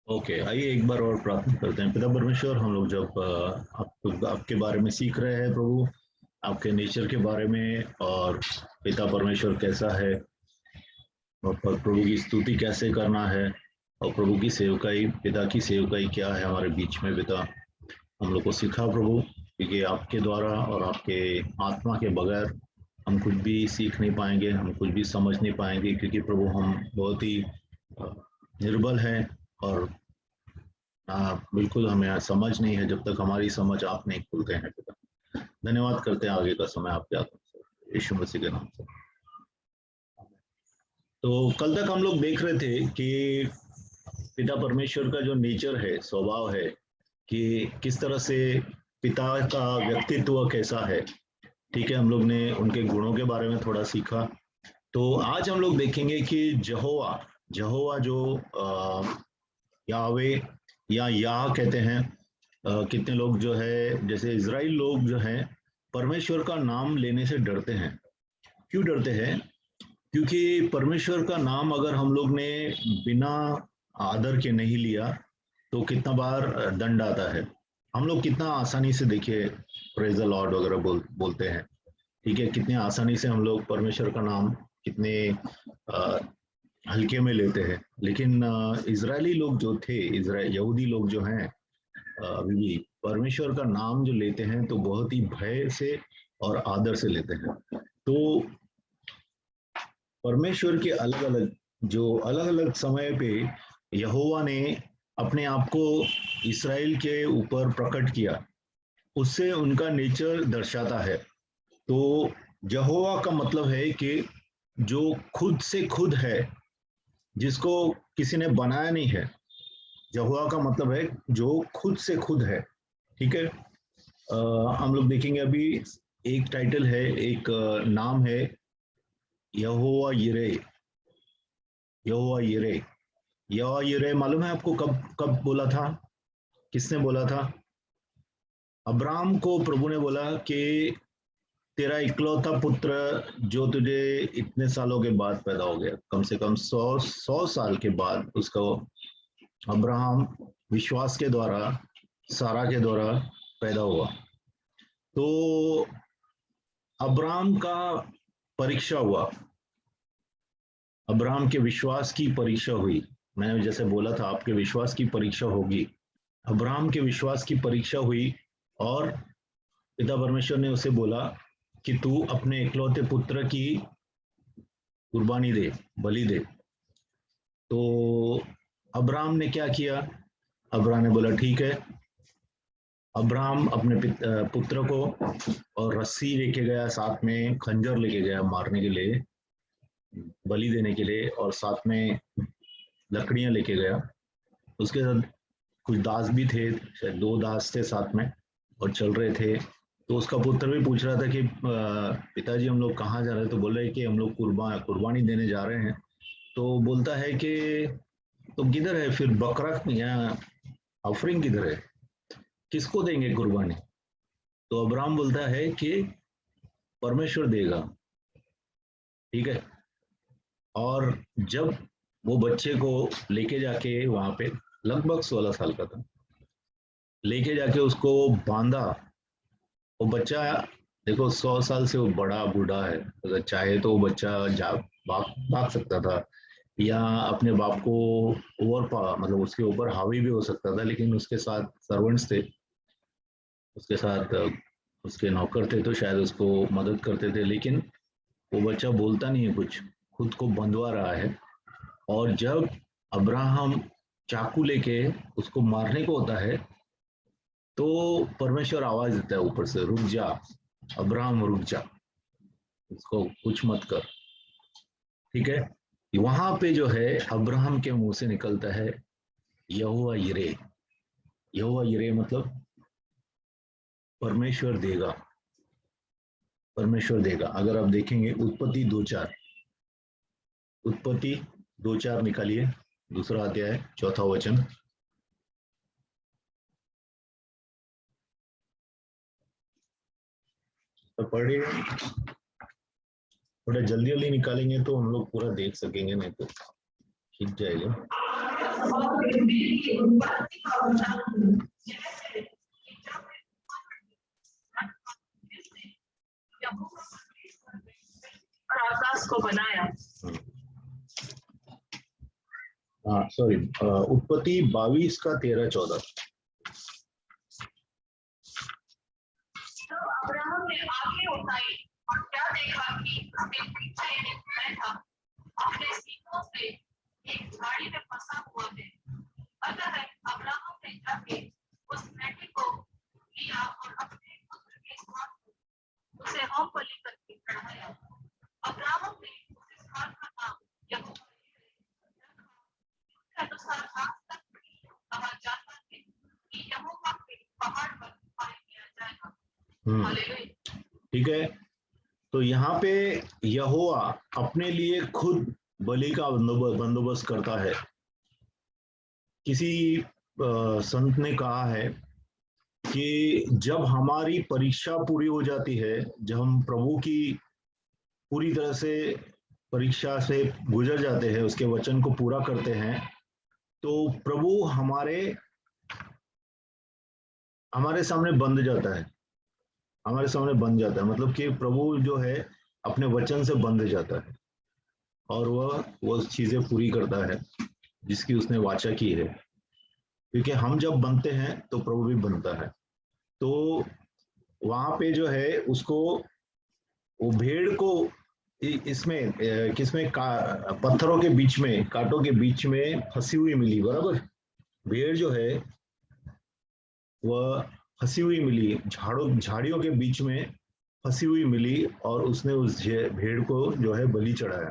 Okay, आइए एक बार और प्रार्थना करते हैं। पिता परमेश्वर, हम लोग जब आपके बारे में सीख रहे हैं प्रभु, आपके नेचर के बारे में, और पिता परमेश्वर कैसा है, और प्रभु की स्तुति कैसे करना है, और प्रभु की सेवकाई, पिता की सेवकाई क्या है हमारे बीच में। पिता, हम लोग को सिखा प्रभु, क्योंकि आपके द्वारा और आपके आत्मा के बगैर हम कुछ भी सीख नहीं पाएंगे, हम कुछ भी समझ नहीं पाएंगे, क्योंकि प्रभु हम बहुत ही अ, निर्बल हैं। और बिल्कुल हमें समझ नहीं है जब तक हमारी समझ आप नहीं खोलते हैं पिता। धन्यवाद करते हैं, आगे का समय आपके हाथ में से, यीशु मसीह के नाम से। तो कल तक हम लोग देख रहे थे कि पिता परमेश्वर का जो नेचर है, स्वभाव है, कि किस तरह से पिता का व्यक्तित्व कैसा है। ठीक है, हम लोग ने उनके गुणों के बारे में थोड़ा सीखा। तो आज हम लोग देखेंगे कि जहोवा जहोवा जो यावे या याह कहते हैं। कितने लोग जो है, जैसे इजराइल लोग जो हैं, परमेश्वर का नाम लेने से डरते हैं। क्यों डरते हैं? क्योंकि परमेश्वर का नाम अगर हम लोग ने बिना आदर के नहीं लिया तो कितना बार दंड आता है। हम लोग कितना आसानी से, देखिए, प्रेज द लॉर्ड वगैरह बोलते हैं। ठीक है, कितने आसानी से हम लोग परमेश्वर का नाम कितने अ, हल्के में लेते हैं। लेकिन इजरायली लोग जो थे, इजराइल यहूदी लोग जो हैं, अभी भी परमेश्वर का नाम जो लेते हैं तो बहुत ही भय से और आदर से लेते हैं। तो परमेश्वर के अलग अलग समय पे यहोवा ने अपने आप को इसराइल के ऊपर प्रकट किया, उससे उनका नेचर दर्शाता है। तो यहोवा का मतलब है कि जो खुद से खुद है, जिसको किसी ने बनाया नहीं है। यहोवा का मतलब है जो खुद से खुद है। ठीक है, हम लोग देखेंगे अभी। एक टाइटल है, एक नाम है, यहोवा यिरे। यहोवा यिरे, यहोवा यिरे मालूम है आपको कब कब बोला था? किसने बोला था? अब्राहम को प्रभु ने बोला कि तेरा इकलौता पुत्र जो तुझे इतने सालों के बाद पैदा हो गया, कम से कम 100 साल के बाद उसको, अब्राहम विश्वास के द्वारा, सारा के द्वारा पैदा हुआ। तो अब्राहम का परीक्षा हुआ, अब्राहम के विश्वास की परीक्षा हुई। मैंने जैसे बोला था, आपके विश्वास की परीक्षा होगी। अब्राहम के विश्वास की परीक्षा हुई, और पिता परमेश्वर ने उसे बोला कि तू अपने इकलौते पुत्र की कुर्बानी दे, बलि दे। तो अब्राहम ने क्या किया? अब्राहम ने बोला ठीक है। अब्राहम अपने पुत्र को और रस्सी लेके गया, साथ में खंजर लेके गया मारने के लिए, बलि देने के लिए, और साथ में लकड़ियां लेके गया। उसके साथ कुछ दास भी थे, शायद 2 दास थे साथ में, और चल रहे थे। तो उसका पुत्र भी पूछ रहा था कि पिताजी हम लोग कहाँ जा रहे हैं? तो बोल रहे कि हम लोग कुर्बानी देने जा रहे हैं। तो बोलता है कि तो किधर है फिर बकरा या ऑफरिंग किधर है? किसको देंगे कुर्बानी? तो अब्राहम बोलता है कि परमेश्वर देगा। ठीक है, और जब वो बच्चे को लेके जाके वहां पे, लगभग 16 साल का था, लेके जाके उसको बांधा। वो बच्चा, देखो, 100 साल से वो बड़ा बूढ़ा है, अगर चाहे तो वो बच्चा जा भाग भाग सकता था, या अपने बाप को मतलब उसके ऊपर हावी भी हो सकता था। लेकिन उसके साथ सर्वेंट्स थे, उसके साथ उसके नौकर थे, तो शायद उसको मदद करते थे। लेकिन वो बच्चा बोलता नहीं है कुछ, खुद को बंधवा रहा है। और जब अब्राहम चाकू लेके उसको मारने को होता है, तो परमेश्वर आवाज देता है ऊपर से, रुक जा अब्राहम, रुक जा, इसको कुछ मत कर। ठीक है, वहां पे जो है अब्राहम के मुंह से निकलता है यहोवा यिरे। यहोवा यिरे मतलब परमेश्वर देगा, परमेश्वर देगा। अगर आप देखेंगे उत्पत्ति 2:4, उत्पत्ति 2:4 निकालिए, दूसरा अध्याय, चौथा वचन। तो पढ़िए, थोड़ा जल्दी जल्दी निकालेंगे तो हम लोग पूरा देख सकेंगे, नहीं तो खींच जाएगा। और आकाश को बनाया। हाँ सॉरी, उत्पत्ति 22 का 13-14। तो अब्राहम ने आंखें उठाई और क्या देखा कि उसके पीछे एक बैठा अपने सींगों से एक झाड़ी में फंसा हुआ है। अतः अब्राहम ने जाके उस बैठे को लिया और अपने पुत्र के स्थान पर उसे होम बलि करके चढ़ाया। अब्राहम ने उस स्थान का नाम यहोवा के अनुसार आज तक भी कहा जाता है कि यहोवा के पहाड़ पर पाए किया जाएगा। हालेलुया। ठीक है, तो यहाँ पे यहोवा अपने लिए खुद बलि का बंदोबस्त करता है। किसी संत ने कहा है कि जब हमारी परीक्षा पूरी हो जाती है, जब हम प्रभु की पूरी तरह से परीक्षा से गुजर जाते हैं, उसके वचन को पूरा करते हैं, तो प्रभु हमारे सामने बंध जाता है, हमारे सामने बन जाता है। मतलब कि प्रभु जो है अपने वचन से बंध जाता है और वह चीजें पूरी करता है जिसकी उसने वाचा की है। क्योंकि हम जब बनते हैं तो प्रभु भी बनता है। तो वहां पे जो है उसको, वो भेड़ को इसमें किसमें पत्थरों के बीच में, कांटों के बीच में फंसी हुई मिली, बराबर। भेड़ जो है वह फंसी हुई मिली, झाड़ियों के बीच में फंसी हुई मिली और उसने उस भेड़ को जो है बलि चढ़ाया।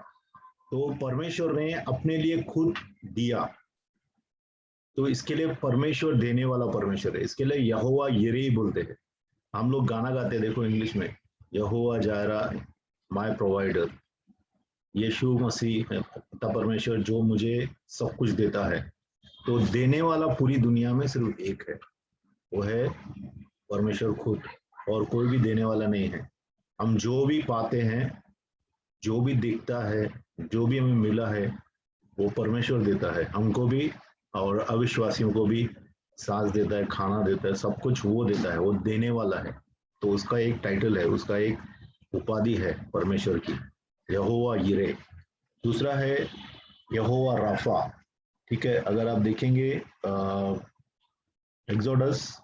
तो परमेश्वर ने अपने लिए खुद दिया। तो इसके लिए परमेश्वर देने वाला परमेश्वर है। इसके लिए यहोवा यिरे ही बोलते हैं। हम लोग गाना गाते हैं, देखो इंग्लिश में, यहोवा जायरा माय प्रोवाइडर। यीशु मसीह पिता परमेश्वर जो मुझे सब कुछ देता है। तो देने वाला पूरी दुनिया में सिर्फ एक है, वो है परमेश्वर खुद, और कोई भी देने वाला नहीं है। हम जो भी पाते हैं, जो भी दिखता है, जो भी हमें मिला है, वो परमेश्वर देता है हमको भी, और अविश्वासियों को भी सांस देता है, खाना देता है, सब कुछ वो देता है, वो देने वाला है। तो उसका एक टाइटल है, उसका एक उपाधि है परमेश्वर की, यहोवा यिरे। दूसरा है यहोवा राफा। ठीक है, अगर आप देखेंगे एक्सोडस,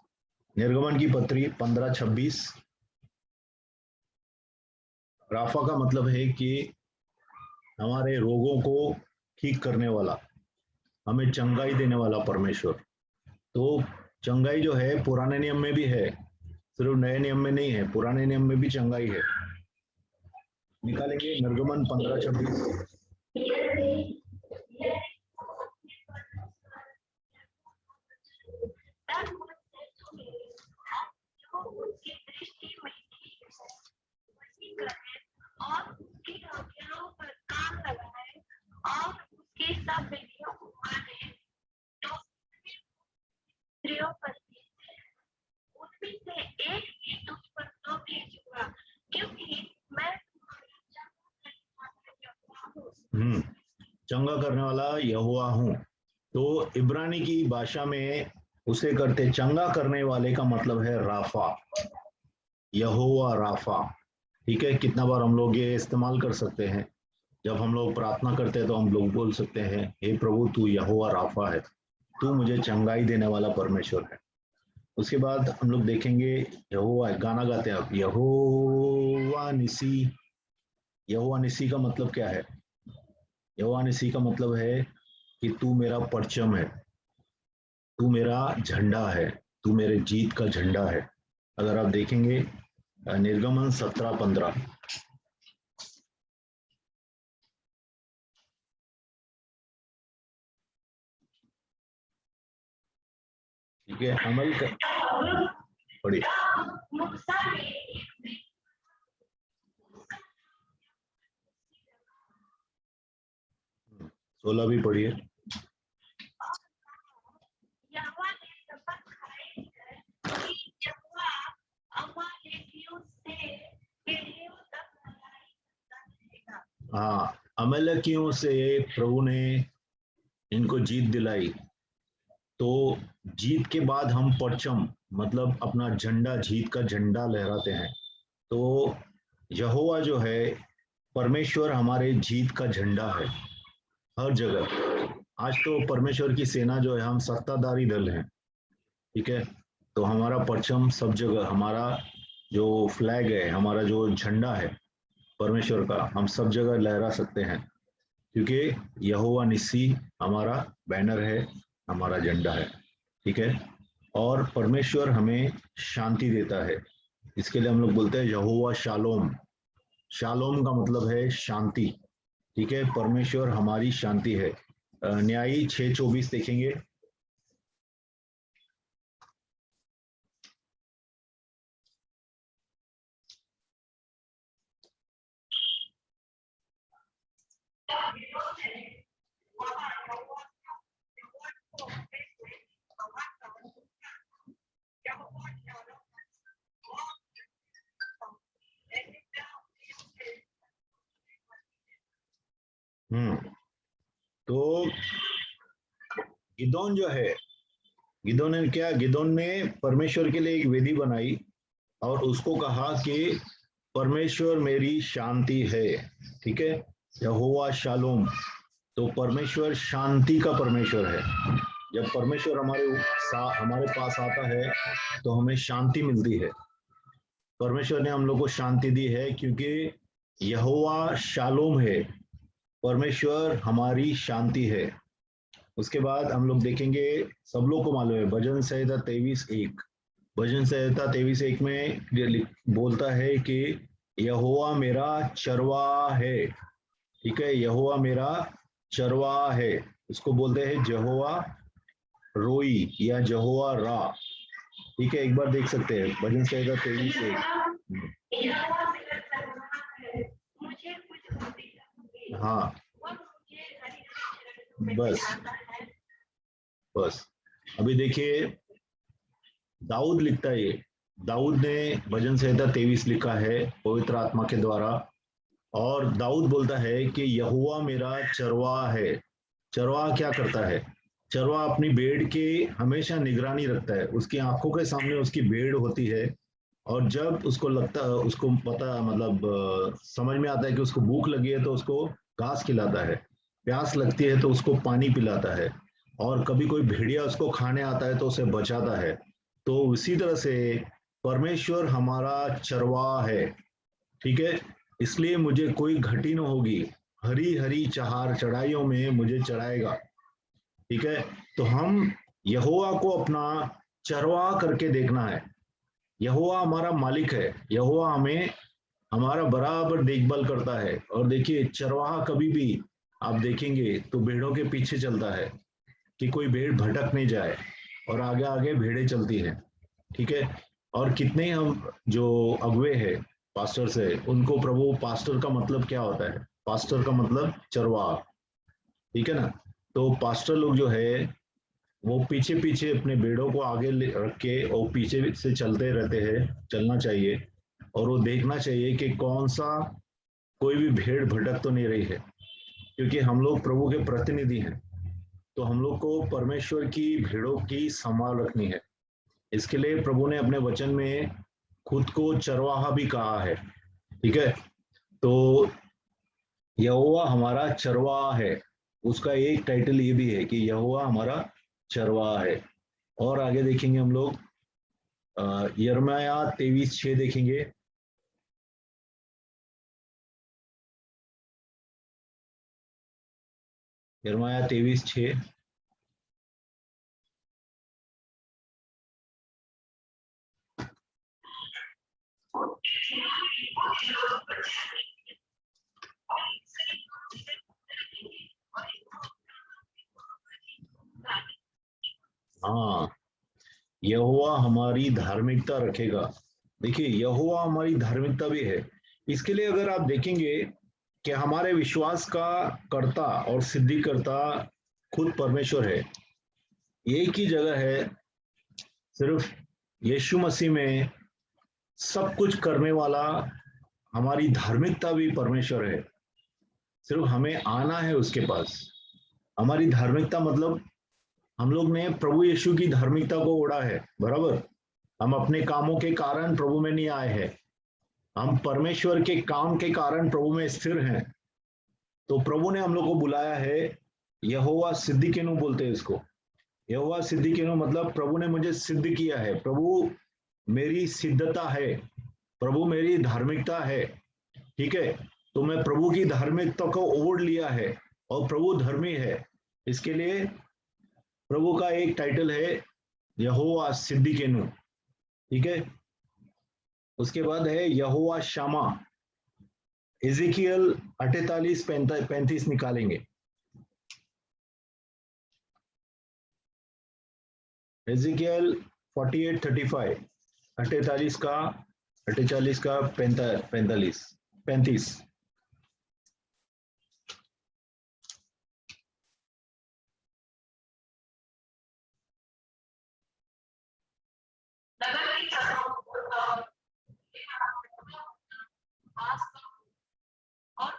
निर्गमन की पत्री 15:26, राफा का मतलब है कि हमारे रोगों को ठीक करने वाला, हमें चंगाई देने वाला परमेश्वर। तो चंगाई जो है पुराने नियम में भी है, सिर्फ नए नियम में नहीं है, पुराने नियम में भी चंगाई है। निकालेंगे निर्गमन 15:26। और उसकी आज्ञाओं पर काम लगाए और उसकी सब विधियों को माने, तो स्त्रियों पर उनमें से एक भी तुझ पर तो भेजूंगा, क्योंकि मैं चंगा करने वाला यहोवा हूँ। तो इब्रानी की भाषा में उसे करते चंगा करने वाले का मतलब है राफा, यहोवा राफा। ठीक है, कितना बार हम लोग ये इस्तेमाल कर सकते हैं, जब हम लोग प्रार्थना करते हैं तो हम लोग बोल सकते हैं, हे प्रभु तू यहोवा राफा है, तू मुझे चंगाई देने वाला परमेश्वर है। उसके बाद हम लोग देखेंगे यहोवा, गाना गाते हैं आप, यहोवा निसी। यहोवा निसी का मतलब क्या है? यहोवा निसी का मतलब है कि तू मेरा परचम है, तू मेरा झंडा है, तू मेरे जीत का झंडा है। अगर आप देखेंगे निर्गमन 17:15, ठीक है, अमल कर पढ़िए, 16 भी पढ़िए। हाँ, अमलकियों से प्रभु ने इनको जीत दिलाई, तो जीत के बाद हम परचम मतलब अपना झंडा, जीत का झंडा लहराते हैं। तो यहोवा जो है, परमेश्वर हमारे जीत का झंडा है हर जगह। आज तो परमेश्वर की सेना जो है, हम सत्ताधारी दल हैं, ठीक है। तो हमारा परचम सब जगह, हमारा जो फ्लैग है, हमारा जो झंडा है परमेश्वर का, हम सब जगह लहरा सकते हैं, क्योंकि यहोवा निस्सी हमारा बैनर है, हमारा झंडा है, ठीक है। और परमेश्वर हमें शांति देता है, इसके लिए हम लोग बोलते हैं यहोवा शालोम। शालोम का मतलब है शांति, ठीक है। परमेश्वर हमारी शांति है। न्यायी 6:24 देखेंगे। तो गिदोन जो है, गिदोन ने क्या, गिदोन ने परमेश्वर के लिए एक वेदी बनाई और उसको कहा कि परमेश्वर मेरी शांति है, ठीक है। यहोवा शालोम, तो परमेश्वर शांति का परमेश्वर है। जब परमेश्वर हमारे पास आता है तो हमें शांति मिलती है। परमेश्वर ने हम लोग को शांति दी है क्योंकि यहोवा शालोम है, परमेश्वर हमारी शांति है। उसके बाद हम लोग देखेंगे, सब लोग को मालूम है भजन संहिता 23:1। भजन संहिता 23:1 में बोलता है कि यहोवा मेरा चरवाहा है, ठीक है। यहोवा मेरा चरवाहा है, इसको बोलते हैं जहोवा रोई या जहोवा रा, ठीक है। एक बार देख सकते हैं भजन संहिता 23:1। हाँ, बस बस अभी देखिए, दाऊद लिखता है, ये दाऊद ने भजन संहिता 23 लिखा है पवित्र आत्मा के द्वारा। और दाऊद बोलता है कि यहोवा मेरा चरवाहा है। चरवाहा क्या करता है? चरवाहा अपनी भेड़ की हमेशा निगरानी रखता है, उसकी आंखों के सामने उसकी भेड़ होती है, और जब उसको लगता, उसको पता मतलब समझ में आता है कि उसको भूख लगी है तो उसको घास खिलाता है, प्यास लगती है तो उसको पानी पिलाता है, और कभी कोई भेड़िया उसको खाने आता है तो उसे बचाता है। तो उसी तरह से परमेश्वर हमारा चरवाहा है, ठीक है। इसलिए मुझे कोई घटी न होगी, हरी हरी चहार चढ़ाइयों में मुझे चढ़ाएगा, ठीक है। तो हम यहोवा को अपना चरवाहा करके देखना है। यहोवा हमारा मालिक है, यहोवा हमें हमारा बराबर देखभाल करता है। और देखिए, चरवाहा कभी भी आप देखेंगे तो भेड़ों के पीछे चलता है कि कोई भेड़ भटक नहीं जाए, और आगे आगे भेड़ें चलती हैं, ठीक है। और कितने हम जो अगुवे हैं, पास्टर्स है, उनको प्रभु, पास्टर का मतलब क्या होता है? पास्टर का मतलब चरवाहा, ठीक है ना। तो पास्टर लोग जो है वो पीछे पीछे अपने भेड़ों को आगे रख के और पीछे से चलते रहते हैं, चलना चाहिए। और वो देखना चाहिए कि कौन सा, कोई भी भेड़ भटक तो नहीं रही है, क्योंकि हम लोग प्रभु के प्रतिनिधि हैं। तो हम लोग को परमेश्वर की भेड़ों की संभाल रखनी है। इसके लिए प्रभु ने अपने वचन में खुद को चरवाहा भी कहा है, ठीक है। तो यहोवा हमारा चरवाहा है, उसका एक टाइटल ये भी है कि यहोवा हमारा चरवाहा है। और आगे देखेंगे हम लोग, यिर्मयाह 23:6 देखेंगे। यिर्मयाह 23:6। हाँ, यहोवा हमारी धार्मिकता रखेगा। देखिए, यहोवा हमारी धार्मिकता भी है। इसके लिए अगर आप देखेंगे कि हमारे विश्वास का कर्ता और सिद्धिकर्ता खुद परमेश्वर है। एक ही जगह है, सिर्फ यीशु मसीह में सब कुछ करने वाला, हमारी धार्मिकता भी परमेश्वर है। सिर्फ हमें आना है उसके पास, हमारी धार्मिकता मतलब हम लोग ने प्रभु यीशु की धार्मिकता को ओढ़ा है, बराबर। हम अपने कामों के कारण प्रभु में नहीं आए हैं, हम परमेश्वर के काम के कारण प्रभु में स्थिर हैं। तो प्रभु ने हम लोग को बुलाया है, यहोवा सिद्दीकेनु बोलते हैं इसको। यहोवा सिद्दीकेनु मतलब प्रभु ने मुझे सिद्ध किया है, प्रभु मेरी सिद्धता है, प्रभु मेरी धार्मिकता है, ठीक है। तो मैं प्रभु की धार्मिकता को ओढ़ लिया है और प्रभु धर्मी है। इसके लिए प्रभु का एक टाइटल है यहोवा सिद्दीकेनु, ठीक है। उसके बाद है यहोवा शामा। एजिकियल 48:35 निकालेंगे। एजिकियल 48:35, 48 का 35। नगर की छतों और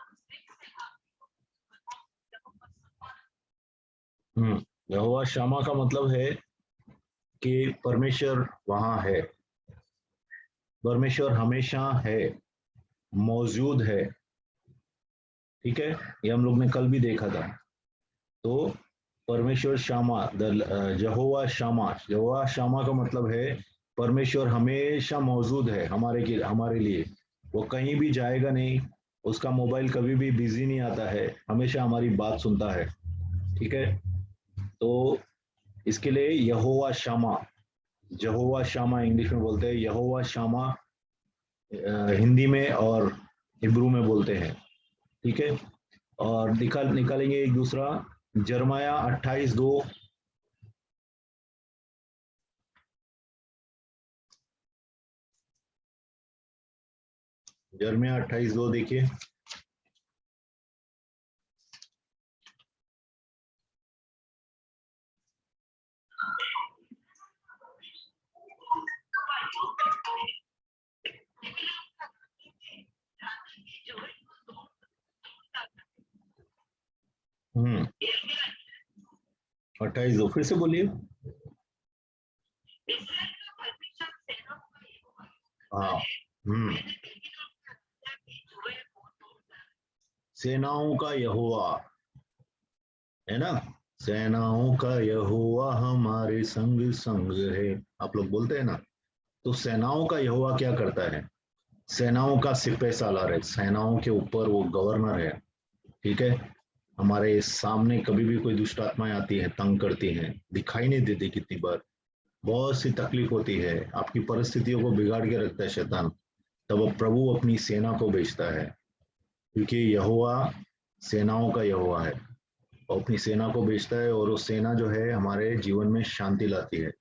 यहोवा शामा का मतलब है कि परमेश्वर वहां है, परमेश्वर हमेशा है, मौजूद है, ठीक है। ये हम लोग ने कल भी देखा था। तो परमेश्वर शामा, यहोवा शामा, यहोवा शामा का मतलब है परमेश्वर हमेशा मौजूद है हमारे लिए। वो कहीं भी जाएगा नहीं, उसका मोबाइल कभी भी बिजी नहीं आता है, हमेशा हमारी बात सुनता है, ठीक है। तो इसके लिए यहोवा शामा, यहोवा शामा इंग्लिश में बोलते हैं, यहोवा शामा हिंदी में और हिब्रू में बोलते हैं, ठीक है। और निकालेंगे एक दूसरा, जरमाया 28:2। जरमिया 28:2 देखिए। हम्म 28:2 फिर से बोलिए। हाँ, सेनाओं का यहोवा है ना, सेनाओं का यहोवा हमारे संग संग है, आप लोग बोलते हैं ना। तो सेनाओं का यहोवा क्या करता है? सेनाओं का सिपह सालार है, सेनाओं के ऊपर वो गवर्नर है, ठीक है। हमारे सामने कभी भी कोई दुष्ट आत्माएं आती है, तंग करती हैं, दिखाई नहीं देती, कितनी बार बहुत सी तकलीफ होती है, आपकी परिस्थितियों को बिगाड़ के रखता है शैतान। तब वो प्रभु अपनी सेना को भेजता है, क्योंकि यहोवा सेनाओं का यहोवा है, और अपनी सेना को भेजता है, और वो सेना जो है हमारे जीवन में शांति लाती है,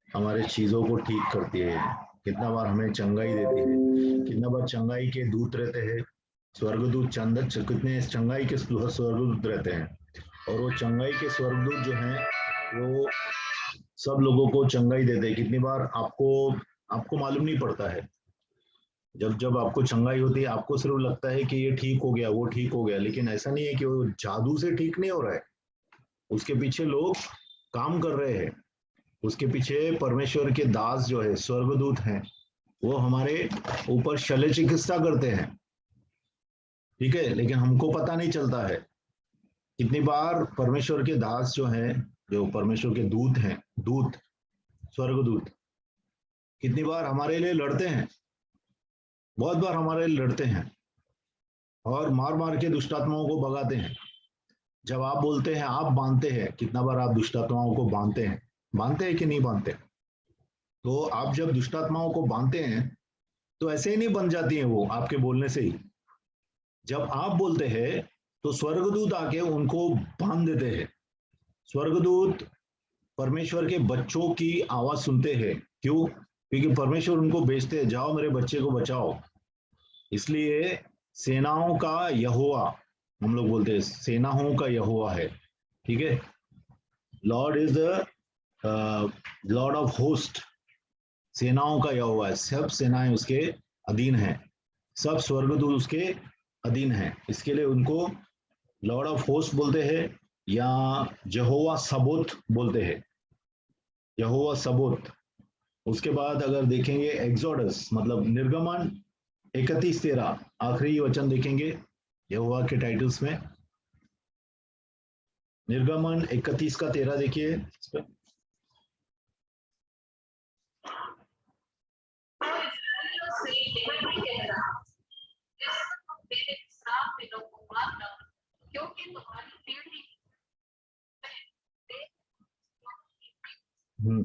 हमारे चीजों को ठीक करती है, कितना बार हमें चंगाई देती है, कितना बार चंगाई के दूत रहते हैं, स्वर्गदूत कितने चंगाई के स्वर्गदूत रहते हैं, और वो चंगाई के स्वर्गदूत जो हैं वो सब लोगों को चंगाई देते हैं। कितनी बार आपको मालूम नहीं पड़ता है, जब जब आपको चंगाई होती है आपको सिर्फ लगता है कि ये ठीक हो गया, वो ठीक हो गया, लेकिन ऐसा नहीं है कि वो जादू से ठीक नहीं हो रहा है, उसके पीछे लोग काम कर रहे हैं, उसके पीछे परमेश्वर के दास जो है, स्वर्गदूत हैं, वो हमारे ऊपर शल्य चिकित्सा करते हैं, ठीक है। लेकिन हमको पता नहीं चलता है। कितनी बार परमेश्वर के दास जो हैं, जो परमेश्वर के दूत हैं, स्वर्गदूत कितनी बार हमारे लिए लड़ते हैं, बहुत बार हमारे लिए लड़ते हैं, और मार मार के दुष्टात्माओं को भगाते हैं। जब आप बोलते हैं, आप बांधते हैं, कितना बार आप दुष्टात्माओं को बांधते हैं कि नहीं बांधते? तो आप जब दुष्टात्माओं को बांधते हैं तो ऐसे ही नहीं बन जाती हैं वो आपके बोलने से ही। जब आप बोलते हैं तो स्वर्गदूत आके उनको बांध देते हैं। स्वर्गदूत परमेश्वर के बच्चों की आवाज सुनते हैं, क्यों? क्योंकि परमेश्वर उनको भेजते हैं, जाओ मेरे बच्चे को बचाओ। इसलिए सेनाओं का यहोवा, हम लोग बोलते हैं सेनाओं का यहोवा है, ठीक है। Lord is the Lord of host, सेनाओं का यहोवा है, सब सेनाएं उसके अधीन हैं, सब स्वर्गदूत उसके अधीन हैं, इसके लिए उनको लॉर्ड ऑफ होस्ट बोलते हैं, या यहोवा सबोत बोलते हैं, यहोवा सबोत। उसके बाद अगर देखेंगे एक्सोडस मतलब निर्गमन 31:13, आखिरी वचन देखेंगे यहोवा के टाइटल्स में, निर्गमन 31:13 देखिए इस पे। तो इस्राएलियों से यह भी कहना, इस मेरे विश्राम दिनों को मानना, क्योंकि तुम्हारी पीढ़ी हम्म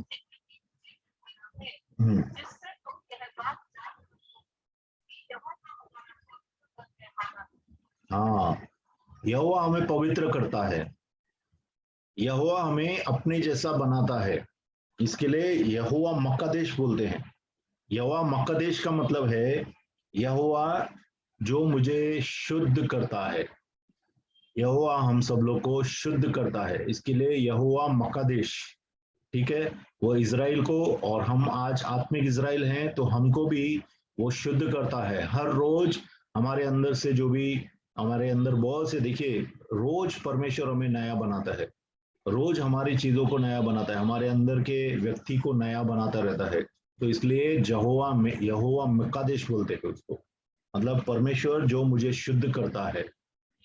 हम्म जिससे तुम यह बात जानते हो कि यहोवा हमारा पवित्र हाँ, यहोवा हमें पवित्र करता है, यहोवा हमें अपने जैसा बनाता है। इसके लिए यहोवा मक्कादेश बोलते हैं। यहोवा मक्कादेश का मतलब है यहोवा जो मुझे शुद्ध करता है, यहोवा हम सब लोग को शुद्ध करता है। इसके लिए यहोवा मक्कादेश, ठीक है, वो इज़राइल को, और हम आज आत्मिक इज़राइल हैं तो हमको भी वो शुद्ध करता है। हर रोज हमारे अंदर से जो भी हमारे अंदर बहुत से, देखिए रोज परमेश्वर हमें नया बनाता है, रोज हमारी चीजों को नया बनाता है, हमारे अंदर के व्यक्ति को नया बनाता रहता है। तो इसलिए यहोवा मक्कादेश बोलते हैं उसको, मतलब परमेश्वर जो मुझे शुद्ध करता है।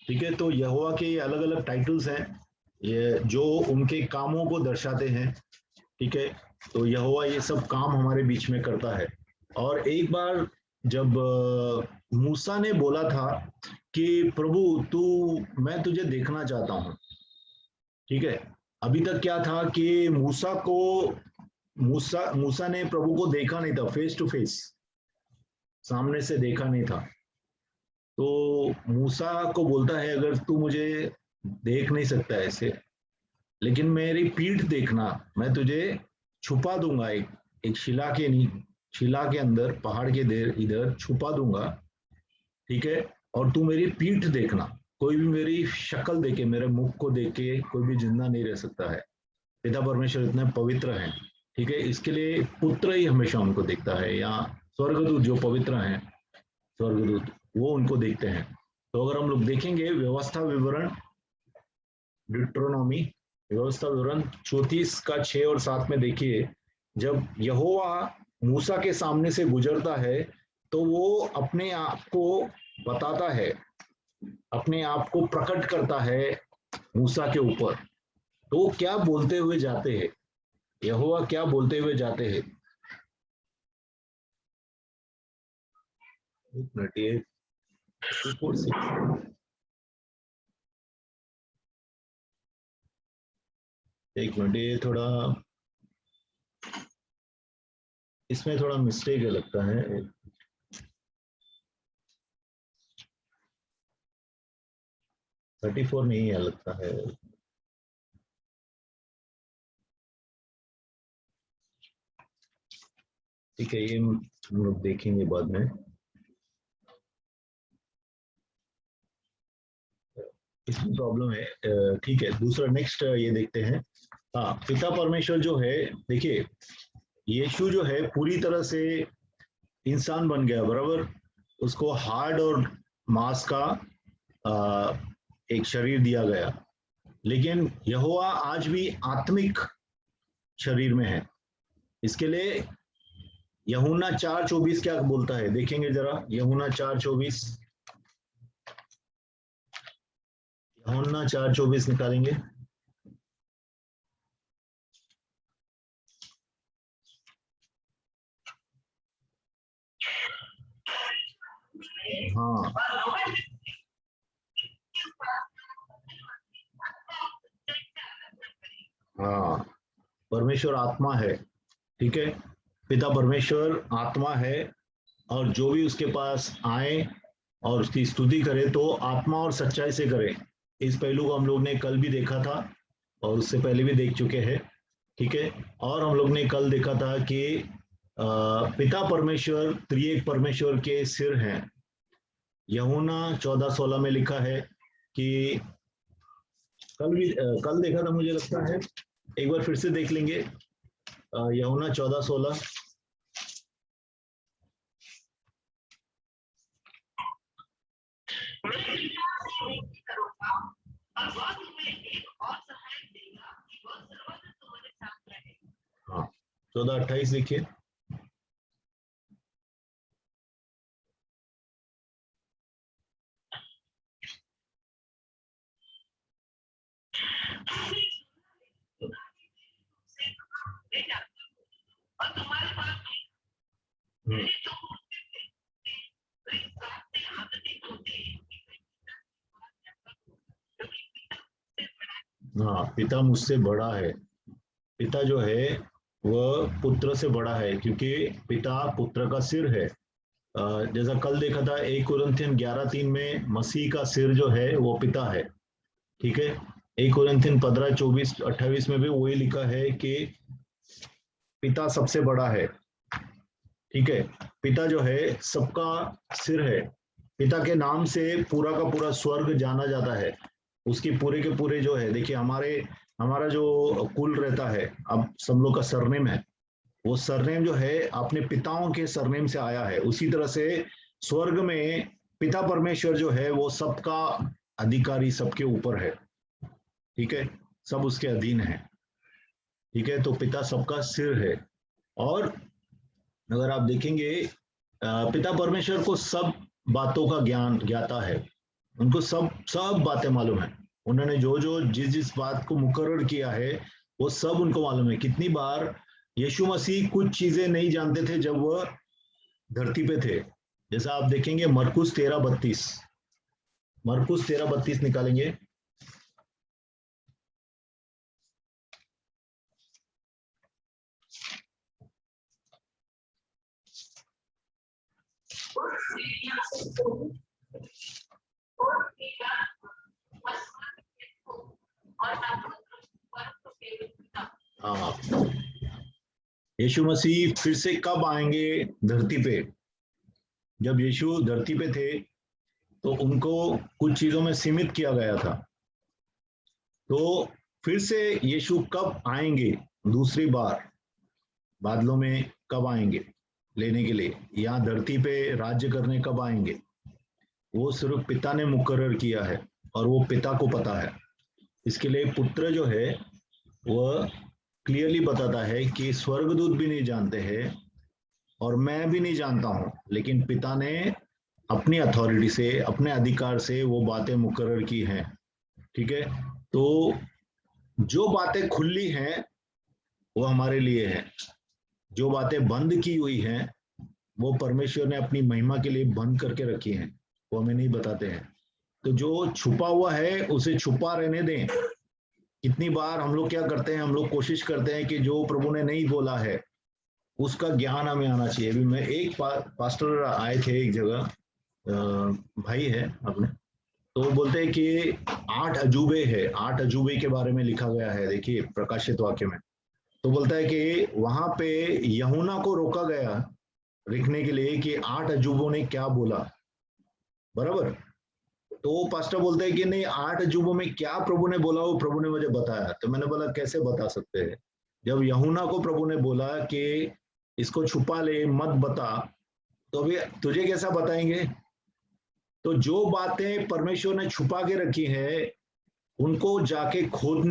ठीक है, तो यहोवा के अलग अलग टाइटल्स हैं, ये जो उनके कामों को दर्शाते हैं। ठीक है, तो यहोवा ये सब काम हमारे बीच में करता है। और एक बार जब मूसा ने बोला था कि प्रभु तू, मैं तुझे देखना चाहता हूँ। ठीक है, अभी तक क्या था कि मूसा मूसा ने प्रभु को देखा नहीं था, फेस टू फेस, सामने से देखा नहीं था। तो मूसा को बोलता है अगर तू मुझे देख नहीं सकता ऐसे, लेकिन मेरी पीठ देखना, मैं तुझे छुपा दूंगा एक शिला के अंदर, पहाड़ के देर इधर छुपा दूंगा। ठीक है, और तू मेरी पीठ देखना, कोई भी मेरी शक्ल देखे, मेरे मुख को देख के कोई भी जिंदा नहीं रह सकता है। पिता परमेश्वर इतने पवित्र हैं। ठीक है, इसके लिए पुत्र ही हमेशा उनको देखता है, या स्वर्गदूत जो पवित्र हैं, स्वर्गदूत वो उनको देखते हैं। तो अगर हम लोग देखेंगे व्यवस्था विवरण, ड्यूट्रोनॉमी व्यवस्था विवरण 34 का 6 और 7 में देखिए, जब यहोवा मूसा के सामने से गुजरता है तो वो अपने आप को बताता है, अपने आप को प्रकट करता है मूसा के ऊपर। तो वो क्या बोलते हुए जाते हैं, यहोवा क्या बोलते हुए जाते हैं। एक मिनट, ये 246, एक मिनट, ये थोड़ा इसमें थोड़ा मिस्टेक है लगता है, 34 नहीं है लगता है। ठीक है, ये हम लोग देखेंगे बाद में, इसमें प्रॉब्लम है। ठीक है, दूसरा नेक्स्ट ये देखते हैं। हाँ, पिता परमेश्वर जो है, देखिए यीशु जो है पूरी तरह से इंसान बन गया, बराबर, उसको हार्ड और मांस का आ, एक शरीर दिया गया, लेकिन यहोवा आज भी आत्मिक शरीर में है। इसके लिए यूहन्ना 4:24 क्या बोलता है, देखेंगे जरा, यूहन्ना 4:24, यूहन्ना 4:24 निकालेंगे। हाँ हाँ, परमेश्वर आत्मा है। ठीक है, पिता परमेश्वर आत्मा है, और जो भी उसके पास आए और उसकी स्तुति करे तो आत्मा और सच्चाई से करे। इस पहलू को हम लोग ने कल भी देखा था, और उससे पहले भी देख चुके हैं। ठीक है, और हम लोग ने कल देखा था कि पिता परमेश्वर त्रिएक परमेश्वर के सिर हैं। यूहन्ना 14:16 में लिखा है कि कल देखा था मुझे लगता है, एक बार फिर से देख लेंगे, यूहन्ना 14:16। मैं पिता से विनती करूंगा और वह तुम्हें एक और सहायक देगा कि वह सर्वत्र तुम्हारे साथ रहे। हाँ 14:28 देखिए। और तुम्हारे पास हाँ पिता मुझसे बड़ा है। पिता जो है वह पुत्र से बड़ा है, क्योंकि पिता पुत्र का सिर है। जैसा कल देखा था 1 कोरिन्थियन 11:3 में, मसीह का सिर जो है वो पिता है। ठीक है, 1 कोरिन्थियन 15:24-28 में भी वही लिखा है कि पिता सबसे बड़ा है। ठीक है, पिता जो है सबका सिर है। पिता के नाम से पूरा का पूरा स्वर्ग जाना जाता है। उसकी पूरे के पूरे जो है, देखिए हमारा जो कुल रहता है, अब सब लोग का सरनेम है, वो सरनेम जो है अपने पिताओं के सरनेम से आया है। उसी तरह से स्वर्ग में पिता परमेश्वर जो है वो सबका अधिकारी, सबके ऊपर है। ठीक है, सब उसके अधीन है। ठीक है, तो पिता सबका सिर है। और अगर आप देखेंगे पिता परमेश्वर को सब बातों का ज्ञान ज्ञाता है। उनको सब सब बातें मालूम है। उन्होंने जो जो जिस जिस बात को मुकर्रर किया है वो सब उनको मालूम है। कितनी बार यीशु मसीह कुछ चीजें नहीं जानते थे जब वह धरती पे थे। जैसा आप देखेंगे मरकुस 13:32, मरकुस 13:32 निकालेंगे। हाँ, यीशु मसीह फिर से कब आएंगे धरती पे? जब यीशु धरती पे थे तो उनको कुछ चीजों में सीमित किया गया था। तो फिर से यीशु कब आएंगे दूसरी बार? बादलों में कब आएंगे लेने के लिए? यहाँ धरती पे राज्य करने कब आएंगे? वो सिर्फ पिता ने मुकर्रर किया है और वो पिता को पता है। इसके लिए पुत्र जो है वह क्लियरली बताता है कि स्वर्गदूत भी नहीं जानते हैं और मैं भी नहीं जानता हूं, लेकिन पिता ने अपनी अथॉरिटी से, अपने अधिकार से वो बातें मुकर्रर की हैं। ठीक है, तो जो बातें खुली हैं वो हमारे लिए है। जो बातें बंद की हुई हैं वो परमेश्वर ने अपनी महिमा के लिए बंद करके रखी हैं, वो हमें नहीं बताते हैं। तो जो छुपा हुआ है उसे छुपा रहने दें। कितनी बार हम लोग क्या करते हैं, हम लोग कोशिश करते हैं कि जो प्रभु ने नहीं बोला है उसका ज्ञान हमें आना चाहिए। अभी मैं एक पास्टर आए थे एक जगह, भाई है अपने, तो वो बोलते हैं कि 8 अजूबे है, 8 अजूबे के बारे में लिखा गया है, देखिए प्रकाशित वाक्य में। तो बोलता है कि वहां पे यूहन्ना को रोका गया लिखने के लिए कि 8 अजूबों ने क्या बोला, बराबर। तो वो पास्टर बोलता है कि नहीं, 8 अजूबों में क्या प्रभु ने बोला वो प्रभु ने मुझे बताया। तो मैंने बोला कैसे बता सकते हैं? जब यूहन्ना को प्रभु ने बोला कि इसको छुपा ले, मत बता, तो अभी तुझे कैसा बताएंगे? तो जो बातें परमेश्वर ने छुपा के रखी है उनको जाके खोद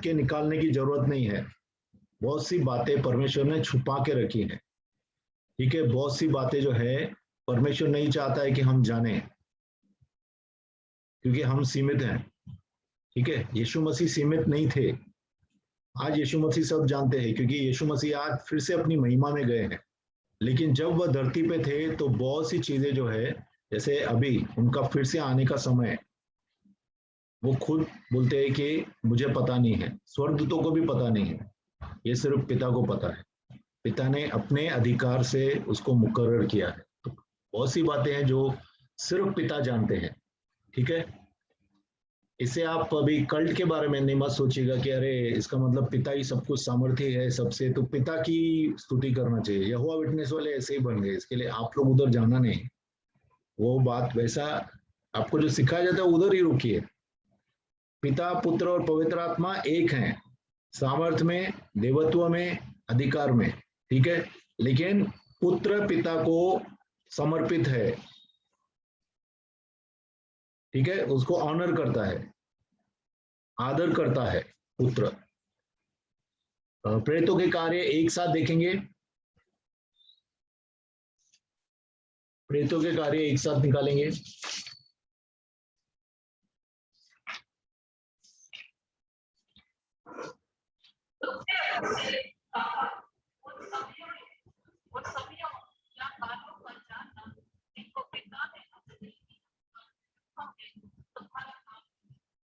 के निकालने की जरूरत नहीं है। बहुत सी बातें परमेश्वर ने छुपा के रखी है। ठीक है, बहुत सी बातें जो है परमेश्वर नहीं चाहता है कि हम जाने, क्योंकि हम सीमित हैं। ठीक है, यीशु मसीह सीमित नहीं थे। आज यीशु मसीह सब जानते हैं, क्योंकि यीशु मसीह आज फिर से अपनी महिमा में गए हैं। लेकिन जब वह धरती पे थे तो बहुत सी चीजें जो है, जैसे अभी उनका फिर से आने का समय, वो खुद बोलते हैं कि मुझे पता नहीं है, स्वर्गदूतों को भी पता नहीं है, ये सिर्फ पिता को पता है। पिता ने अपने अधिकार से उसको मुकर्रर किया है। तो बहुत सी बातें हैं जो सिर्फ पिता जानते हैं। ठीक है, इसे आप अभी कल्ट के बारे में नहीं मत सोचिएगा कि अरे इसका मतलब पिता ही सब कुछ सामर्थ्य है सबसे, तो पिता की स्तुति करना चाहिए। यहोवा विटनेस वाले ऐसे ही बन गए, इसके लिए आप लोग उधर जाना नहीं। वो बात वैसा आपको जो सिखाया जाता है उधर ही रुकिए। पिता, पुत्र और पवित्र आत्मा एक हैं, सामर्थ्य में, देवत्व में, अधिकार में। ठीक है, लेकिन पुत्र पिता को समर्पित है। ठीक है, उसको ऑनर करता है, आदर करता है पुत्र। प्रेरितों के कार्य एक साथ देखेंगे, प्रेरितों के कार्य एक साथ निकालेंगे।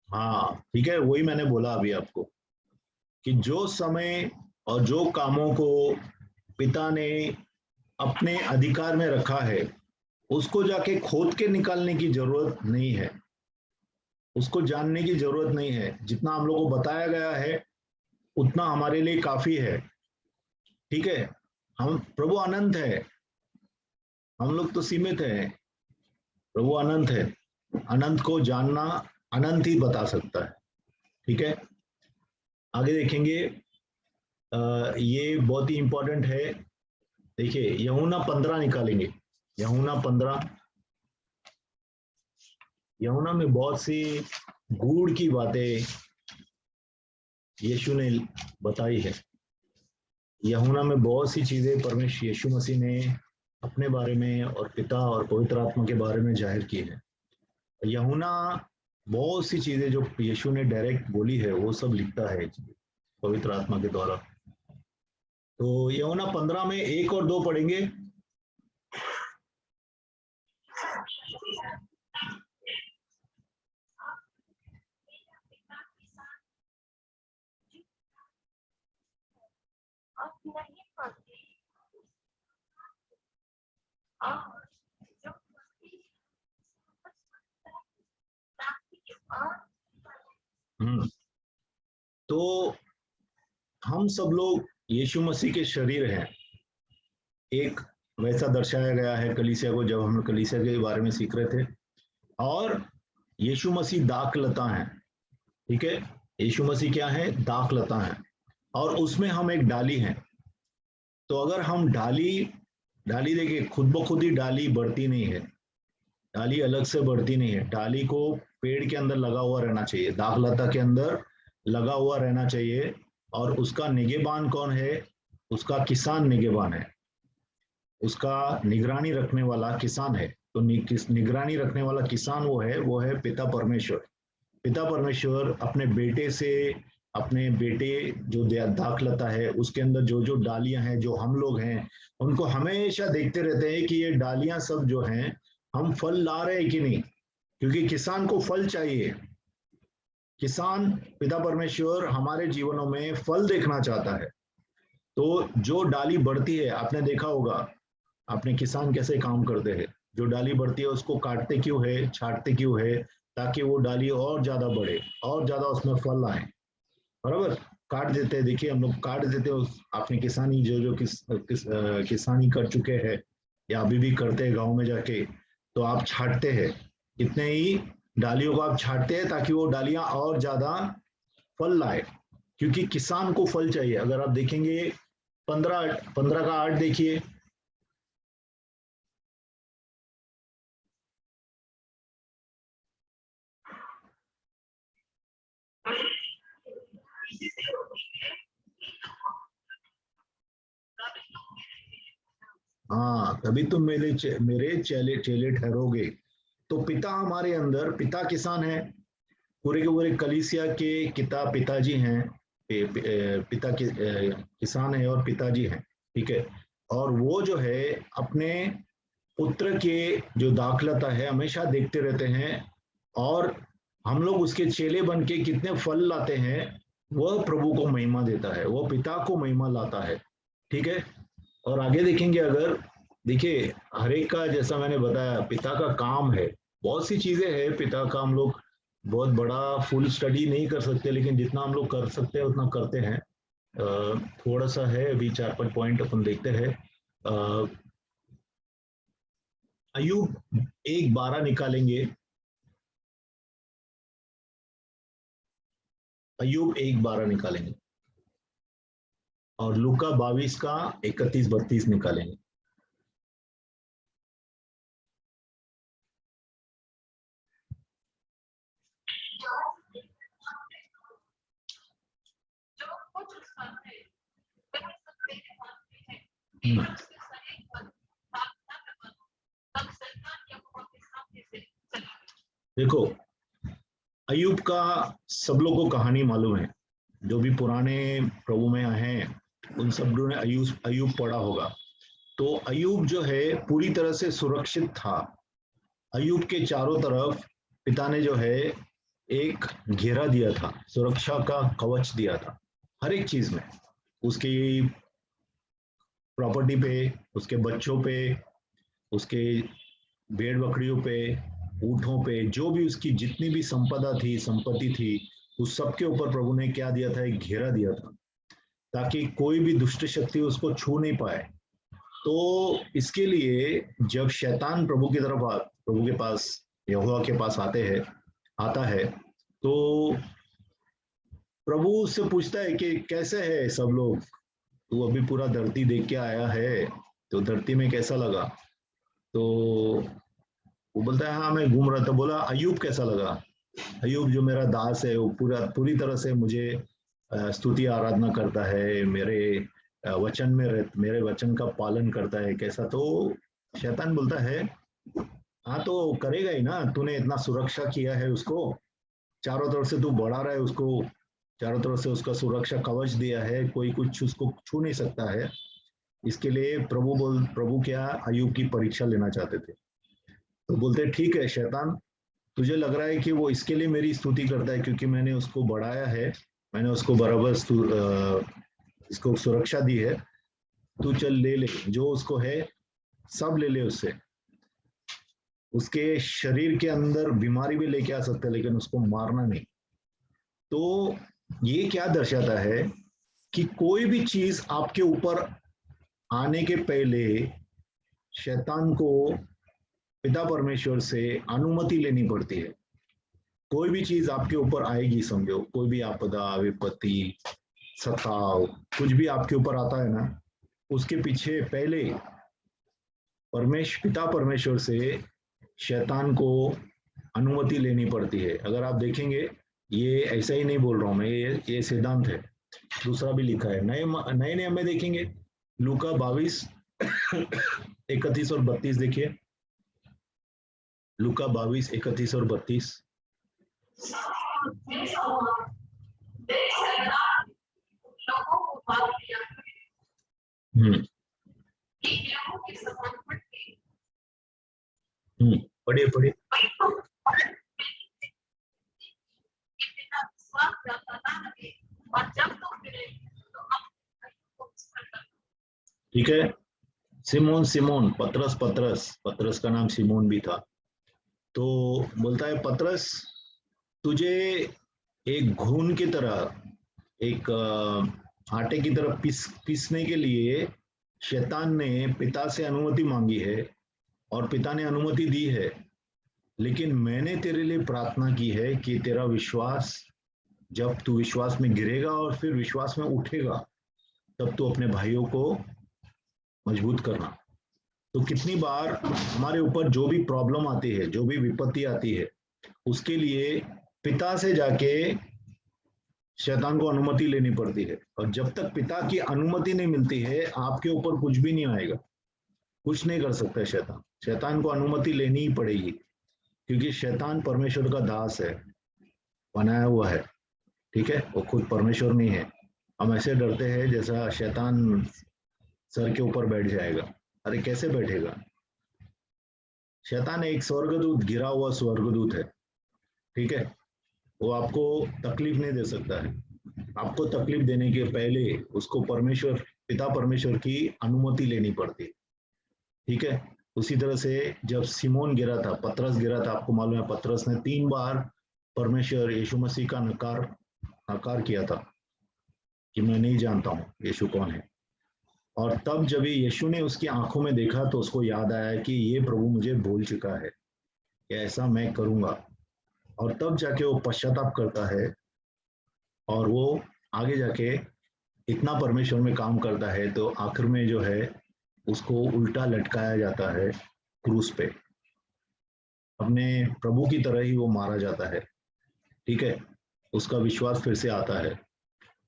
हाँ ठीक है, वही मैंने बोला अभी आपको कि जो समय और जो कामों को पिता ने अपने अधिकार में रखा है उसको जाके खोद के निकालने की जरूरत नहीं है, उसको जानने की जरूरत नहीं है। जितना हम लोग को बताया गया है उतना हमारे लिए काफी है। ठीक है, हम प्रभु अनंत है, हम लोग तो सीमित है, प्रभु अनंत है। अनंत को जानना अनंत ही बता सकता है। ठीक है, आगे देखेंगे। ये बहुत ही इंपॉर्टेंट है। देखिए यूहन्ना 15 निकालेंगे, यूहन्ना 15। यूहन्ना में बहुत सी गूढ़ की बातें यीशु ने बताई है। यूहन्ना में बहुत सी चीजें परमेश्वर यीशु मसीह ने अपने बारे में और पिता और पवित्र आत्मा के बारे में जाहिर की है। यूहन्ना बहुत सी चीजें जो यीशु ने डायरेक्ट बोली है वो सब लिखता है पवित्र आत्मा के द्वारा। तो यूहन्ना 15 में 1 और 2 पढ़ेंगे। तो हम सब लोग यीशु मसीह के शरीर हैं, एक वैसा दर्शाया गया है कलीसिया को जब हम कलीसिया के बारे में सीख रहे थे। और यीशु मसीह दाखलता है। ठीक है, यीशु मसीह क्या है? दाखलता है, और उसमें हम एक डाली हैं। तो अगर हम डाली देखिए, खुद ब खुद ही डाली बढ़ती नहीं है, डाली अलग से बढ़ती नहीं है। डाली को पेड़ के अंदर लगा हुआ रहना चाहिए, दाखलता के अंदर लगा हुआ रहना चाहिए। और उसका निगहबान कौन है? उसका किसान निगहबान है, उसका निगरानी रखने वाला किसान है। तो निगरानी रखने वाला किसान वो है पिता परमेश्वर। पिता परमेश्वर अपने बेटे से, अपने बेटे जो दाखलता है उसके अंदर जो जो डालियां हैं, जो हम लोग हैं, उनको हमेशा देखते रहते हैं कि ये डालियां सब जो हैं हम फल ला रहे हैं कि नहीं, क्योंकि किसान को फल चाहिए। किसान पिता परमेश्वर हमारे जीवनों में फल देखना चाहता है। तो जो डाली बढ़ती है, आपने देखा होगा अपने किसान कैसे काम करते हैं। जो डाली बढ़ती है उसको काटते क्यों है, छांटते क्यों है? ताकि वो डाली और ज्यादा बढ़े, और ज्यादा उसमें फल आए। बराबर, काट देते हैं। देखिए हम लोग काट देते हैं। आपने किसानी जो किसानी कर चुके हैं या अभी भी करते हैं गाँव में जाके, तो आप छांटते हैं, कितने ही डालियों को आप छांटते हैं ताकि वो डालियां और ज्यादा फल लाए, क्योंकि किसान को फल चाहिए। अगर आप देखेंगे 15 का 8 देखिए, हाँ तभी तुम मेरे चेले चेले ठहरोगे। तो पिता हमारे अंदर, पिता किसान है, पूरे के पूरे कलीसिया के पिताजी हैं। पिता किसान है और पिताजी हैं। ठीक है, और वो जो है अपने पुत्र के जो दाखलता है हमेशा देखते रहते हैं। और हम लोग उसके चेले बन के कितने फल लाते हैं, वह प्रभु को महिमा देता है, वह पिता को महिमा लाता है। ठीक है, और आगे देखेंगे अगर, देखिए हर एक का, जैसा मैंने बताया, पिता का काम है, बहुत सी चीजें हैं पिता का। हम लोग बहुत बड़ा फुल स्टडी नहीं कर सकते, लेकिन जितना हम लोग कर सकते हैं उतना करते हैं। थोड़ा सा है अभी, 4-5 पॉइंट अपन देखते हैं। अयूब 1:12 निकालेंगे, अयूब 1:12 निकालेंगे, और लूका 22 का 31-32 निकालेंगे। फिर उसके शरीर पर प्रार्थना में बनो, तब शैतान यहोवा के सामने से चला गया। देखो, अय्यूब का सब लोगों को कहानी मालूम है। जो भी पुराने प्रभु में हैं उन सब ने अय्यूब पढ़ा होगा। तो अय्यूब जो है पूरी तरह से सुरक्षित था। अय्यूब के चारों तरफ पिता ने जो है एक घेरा दिया था, सुरक्षा का कवच दिया था हर एक चीज में। उसकी प्रॉपर्टी पे, उसके बच्चों पे, उसके भेड़ बकरियों पे, ऊँटों पे, जो भी उसकी जितनी भी संपदा थी, संपत्ति थी, उस सब के ऊपर प्रभु ने क्या दिया था? एक घेरा दिया था, ताकि कोई भी दुष्ट शक्ति उसको छू नहीं पाए। तो इसके लिए जब शैतान प्रभु के पास, यहोवा के पास आता है, तो प्रभु उससे पूछता है कि कैसे है सब लोग, तू अभी पूरा धरती देख के आया है, तो धरती में कैसा लगा? तो वो बोलता है हाँ मैं घूम रहा था। बोला अय्यूब कैसा लगा? अय्यूब जो मेरा दास है वो पूरी तरह से मुझे स्तुति आराधना करता है, मेरे वचन का पालन करता है, कैसा? तो शैतान बोलता है हाँ तो करेगा ही ना, तूने इतना सुरक्षा किया है उसको, चारों तरफ से तू बढ़ा रहा है उसको, चारों तरफ से उसका सुरक्षा कवच दिया है, कोई कुछ उसको छू नहीं सकता है। इसके लिए प्रभु क्या अय्यूब की परीक्षा लेना चाहते थे। तो बोलते ठीक है शैतान, तुझे लग रहा है कि वो इसके लिए मेरी स्तुति करता है क्योंकि मैंने उसको बढ़ाया है, मैंने उसको बराबर इसको सुरक्षा दी है, तू चल ले ले जो उसको है, सब ले ले उससे। उसके शरीर के अंदर बीमारी भी लेके आ सकता है लेकिन उसको मारना नहीं। तो ये क्या दर्शाता है कि कोई भी चीज आपके ऊपर आने के पहले शैतान को पिता परमेश्वर से अनुमति लेनी पड़ती है। कोई भी चीज आपके ऊपर आएगी, समझो कोई भी आपदा, विपत्ति, सताव, कुछ भी आपके ऊपर आता है ना, उसके पीछे पहले पिता परमेश्वर से शैतान को अनुमति लेनी पड़ती है। अगर आप देखेंगे, ये ऐसा ही नहीं बोल रहा हूं मैं, ये सिद्धांत है, दूसरा भी लिखा है। नए नियम में देखेंगे, लूका 22 31 और 32 देखिए, लूका 22 31 और 32। लोगों को भाग लिया पढ़िए पढ़िए। और जब तुम मिले तो ठीक है। सिमोन पतरस का नाम सिमोन भी था। तो बोलता है पतरस, तुझे एक घून की तरह, एक आटे की तरह पीसने के लिए शैतान ने पिता से अनुमति मांगी है और पिता ने अनुमति दी है। लेकिन मैंने तेरे लिए प्रार्थना की है कि तेरा विश्वास, जब तू विश्वास में गिरेगा और फिर विश्वास में उठेगा, तब तू अपने भाइयों को मजबूत करना। तो कितनी बार हमारे ऊपर जो भी प्रॉब्लम आती है, जो भी विपत्ति आती है, उसके लिए पिता से जाके शैतान को अनुमति लेनी पड़ती है। और जब तक पिता की अनुमति नहीं मिलती है, आपके ऊपर कुछ भी नहीं आएगा, कुछ नहीं कर सकता शैतान। शैतान को अनुमति लेनी ही पड़ेगी, क्योंकि शैतान परमेश्वर का दास है, बनाया हुआ है। ठीक है, वो खुद परमेश्वर नहीं है। हम ऐसे डरते हैं जैसा शैतान सर के ऊपर बैठ जाएगा। अरे कैसे बैठेगा? शैतान एक स्वर्गदूत, गिरा हुआ स्वर्गदूत है। ठीक है, वो आपको तकलीफ नहीं दे सकता है। आपको तकलीफ देने के पहले उसको पिता परमेश्वर की अनुमति लेनी पड़ती है। ठीक है, उसी तरह से जब सिमोन गिरा था, पतरस गिरा था, आपको मालूम है पतरस ने 3 बार परमेश्वर यीशु मसीह का नकार किया था कि मैं नहीं जानता हूं यीशु कौन है। और तब जब यीशु ने उसकी आंखों में देखा तो उसको याद आया कि ये प्रभु मुझे बोल चुका है कि ऐसा मैं करूंगा। और तब जाके वो पश्चाताप करता है और वो आगे जाके इतना परमेश्वर में काम करता है, तो आखिर में जो है उसको उल्टा लटकाया जाता है क्रूस पे, अपने प्रभु की तरह ही वो मारा जाता है। ठीक है, उसका विश्वास फिर से आता है।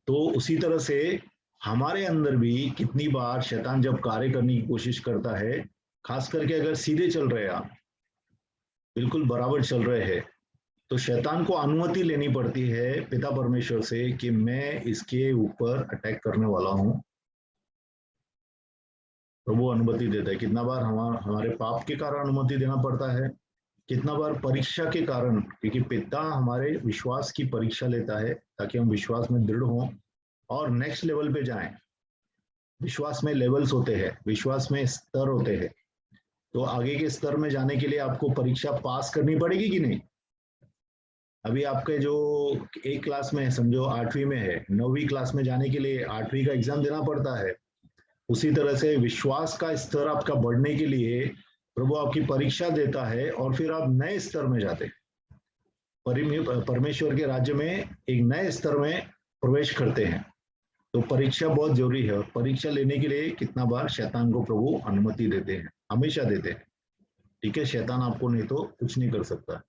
तो उसी तरह से हमारे अंदर भी कितनी बार शैतान जब कार्य करने की कोशिश करता है, खास करके अगर सीधे चल रहे हैं आप, बिल्कुल बराबर चल रहे हैं, तो शैतान को अनुमति लेनी पड़ती है पिता परमेश्वर से कि मैं इसके ऊपर अटैक करने वाला हूं। तो वो अनुमति देता है। कितना बार हमारे पाप के कारण अनुमति देना पड़ता है, कितना बार परीक्षा के कारण, क्योंकि पिता हमारे विश्वास की परीक्षा लेता है ताकि हम विश्वास में दृढ़ हों और नेक्स्ट लेवल पे जाएं। विश्वास में लेवल्स होते हैं, विश्वास में स्तर होते हैं, तो आगे के स्तर में जाने के लिए आपको परीक्षा पास करनी पड़ेगी कि नहीं। अभी आपके जो एक क्लास में है, समझो 8वीं में है, 9वीं क्लास में जाने के लिए 8वीं का एग्जाम देना पड़ता है। उसी तरह से विश्वास का स्तर आपका बढ़ने के लिए प्रभु आपकी परीक्षा देता है और फिर आप नए स्तर में जाते हैं, परमेश्वर के राज्य में एक नए स्तर में प्रवेश करते हैं। तो परीक्षा बहुत जरूरी है, और परीक्षा लेने के लिए कितना बार शैतान को प्रभु अनुमति देते हैं, हमेशा देते हैं। ठीक है, शैतान आपको नहीं तो कुछ नहीं कर सकता।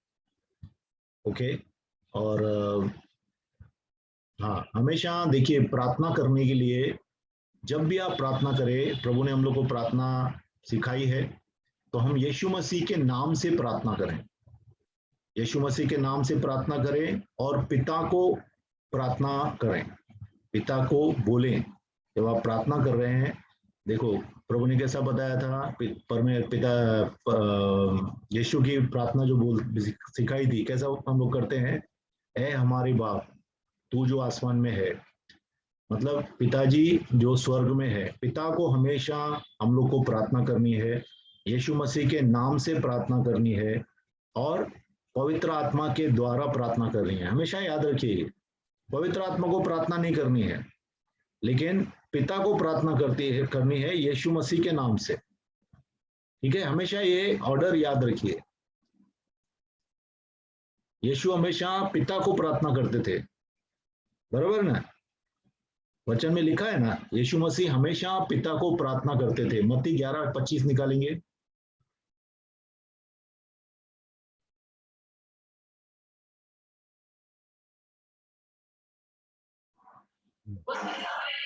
ओके, और हाँ, हमेशा देखिए प्रार्थना करने के लिए, जब भी आप प्रार्थना करें, प्रभु ने हम लोग को प्रार्थना सिखाई है, तो हम यीशु मसीह के नाम से प्रार्थना करें, यीशु मसीह के नाम से प्रार्थना करें और पिता को प्रार्थना करें, पिता को बोलें। जब आप प्रार्थना कर रहे हैं, देखो प्रभु ने कैसा बताया था, पिता यीशु की प्रार्थना जो सिखाई थी, कैसा हम लोग करते हैं, ऐ हमारे बाप तू जो आसमान में है, मतलब पिताजी जो स्वर्ग में है। पिता को हमेशा हम लोग को प्रार्थना करनी है, यीशु मसीह के नाम से प्रार्थना करनी है और पवित्र आत्मा के द्वारा प्रार्थना करनी है। हमेशा याद रखिए, पवित्र आत्मा को प्रार्थना नहीं करनी है, लेकिन पिता को प्रार्थना करनी है यीशु मसीह के नाम से। ठीक है, हमेशा ये ऑर्डर याद रखिए। यीशु हमेशा पिता को प्रार्थना करते थे, बराबर ना, वचन में लिखा है ना, यीशु मसीह हमेशा पिता को प्रार्थना करते थे। मत्ती 11:25 निकालेंगे।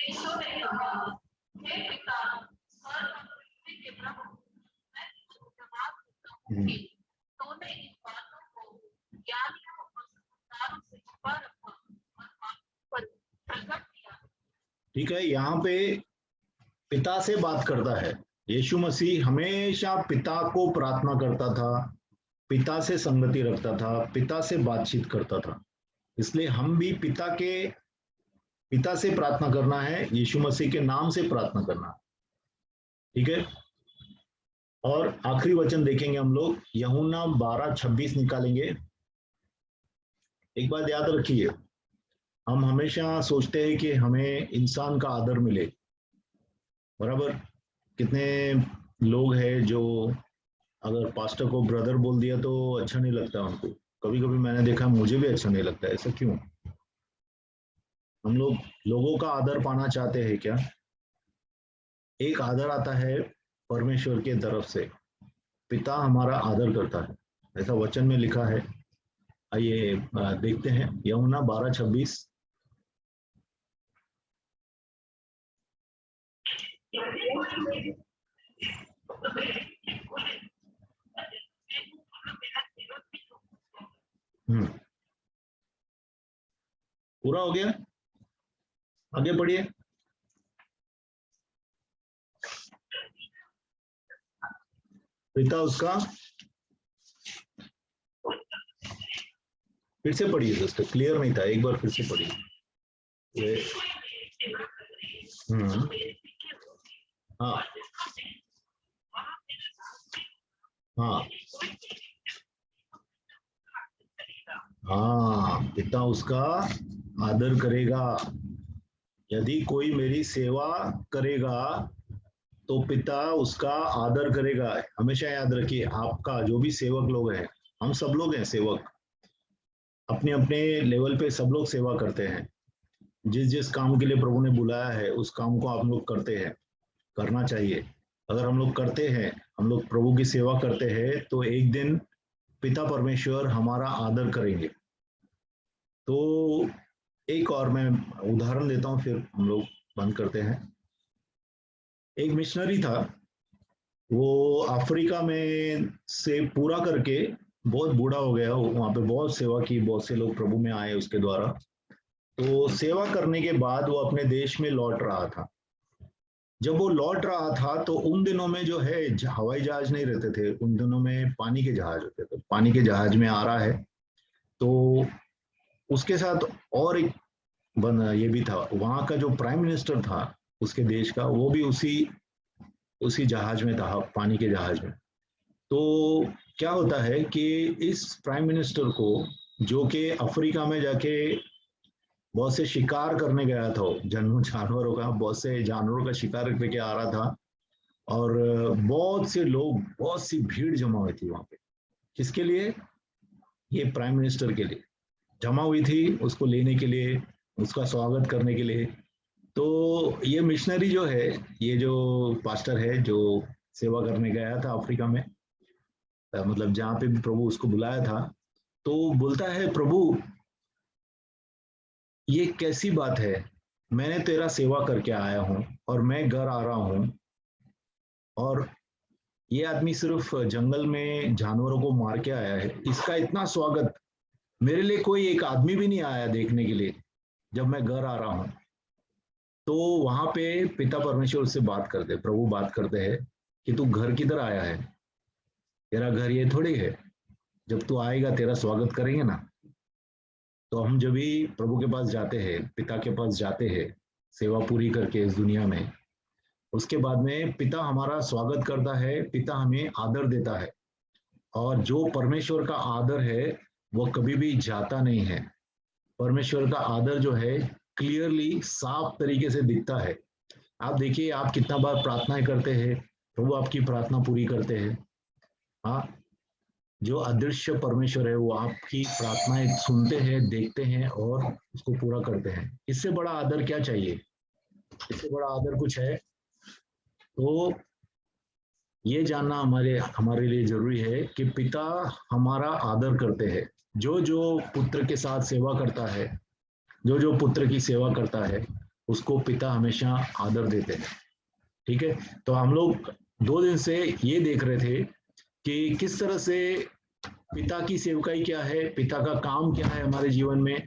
यीशु ने कहा, हे पिता, स्वर्ग और पृथ्वी के प्रभु, मैं तुझको जवाब देता हूँ कि तूने इन बातों को ज्ञानियों और समझदारों से छुपा रखा और बातों पर प्रकट किया। ठीक है, यहाँ पे पिता से बात करता है। यीशु मसीह हमेशा पिता को प्रार्थना करता था, पिता से संगति रखता था, पिता से बातचीत करता था। इसलिए हम भी पिता से प्रार्थना करना है, यीशु मसीह के नाम से प्रार्थना करना। ठीक है, और आखिरी वचन देखेंगे हम लोग, यूहन्ना 12:26 निकालेंगे। एक बात याद रखिए, हम हमेशा सोचते हैं कि हमें इंसान का आदर मिले, बराबर। कितने लोग हैं जो अगर पास्टर को ब्रदर बोल दिया तो अच्छा नहीं लगता उनको। कभी कभी मैंने देखा, मुझे भी अच्छा नहीं लगता। ऐसा क्यों? हम लोग लोगों का आदर पाना चाहते हैं क्या? एक आदर आता है परमेश्वर के तरफ से, पिता हमारा आदर करता है, ऐसा वचन में लिखा है। आइए देखते हैं, यूहन्ना 12:26। पूरा हो गया, आगे बढ़िए। पिता उसका, फिर से पढ़िए दोस्तों, क्लियर नहीं था, एक बार फिर से पढ़िए। हाँ हाँ हाँ, पिता उसका आदर करेगा। यदि कोई मेरी सेवा करेगा तो पिता उसका आदर करेगा। हमेशा याद रखिए, आपका जो भी सेवक लोग हैं, हम सब लोग हैं सेवक, अपने अपने लेवल पे सब लोग सेवा करते हैं। जिस जिस काम के लिए प्रभु ने बुलाया है उस काम को आप लोग करते हैं, करना चाहिए। अगर हम लोग करते हैं, हम लोग प्रभु की सेवा करते हैं, तो एक दिन पिता परमेश्वर हमारा आदर करेंगे। तो एक और मैं उदाहरण देता हूँ, फिर हम लोग बंद करते हैं। एक मिशनरी था, वो अफ्रीका में से पूरा करके बहुत बूढ़ा हो गया, वहां पे बहुत सेवा की, बहुत से लोग प्रभु में आए उसके द्वारा। तो सेवा करने के बाद वो अपने देश में लौट रहा था। जब वो लौट रहा था तो उन दिनों में जो है हवाई जहाज नहीं रहते थे, उन दिनों में पानी के जहाज होते थे। पानी के जहाज में आ रहा है, तो उसके साथ और एक ये भी था, वहां का जो प्राइम मिनिस्टर था उसके देश का, वो भी उसी जहाज में था, पानी के जहाज में। तो क्या होता है कि इस प्राइम मिनिस्टर को, जो कि अफ्रीका में जाके बहुत से शिकार करने गया था, जानवरों का, बहुत से जानवरों का शिकार करके आ रहा था, और बहुत से लोग, बहुत सी भीड़ जमा हुई थी वहां पे। किसके लिए? ये प्राइम मिनिस्टर के लिए जमा हुई थी, उसको लेने के लिए, उसका स्वागत करने के लिए। तो ये मिशनरी जो है, ये जो पास्टर है जो सेवा करने गया था अफ्रीका में, मतलब जहाँ पे भी प्रभु उसको बुलाया था, तो बोलता है, प्रभु ये कैसी बात है, मैंने तेरा सेवा करके आया हूँ और मैं घर आ रहा हूँ, और ये आदमी सिर्फ जंगल में जानवरों को मार के आया है, इसका इतना स्वागत मेरे लिए कोई एक आदमी भी नहीं आया देखने के लिए जब मैं घर आ रहा हूँ। तो वहां पे पिता परमेश्वर से बात करते, प्रभु बात करते हैं कि तू घर किधर आया है, तेरा घर ये थोड़ी है, जब तू आएगा तेरा स्वागत करेंगे ना। तो हम जब भी प्रभु के पास जाते हैं, पिता के पास जाते हैं, सेवा पूरी करके इस दुनिया में, उसके बाद में पिता हमारा स्वागत करता है, पिता हमें आदर देता है। और जो परमेश्वर का आदर है वो कभी भी जाता नहीं है। परमेश्वर का आदर जो है क्लियरली, साफ तरीके से दिखता है। आप देखिए, आप कितना बार प्रार्थनाएं करते हैं, प्रभु आपकी प्रार्थना पूरी करते हैं। हाँ, जो अदृश्य परमेश्वर है वो आपकी प्रार्थनाएं सुनते हैं, देखते हैं और उसको पूरा करते हैं। इससे बड़ा आदर क्या चाहिए? इससे बड़ा आदर कुछ है? तो ये जानना हमारे हमारे लिए जरूरी है कि पिता हमारा आदर करते हैं। जो जो पुत्र के साथ सेवा करता है, जो जो पुत्र की सेवा करता है, उसको पिता हमेशा आदर देते हैं। ठीक है, तो हम लोग 2 दिन से ये देख रहे थे कि किस तरह से पिता की सेवकाई क्या है, पिता का काम क्या है हमारे जीवन में,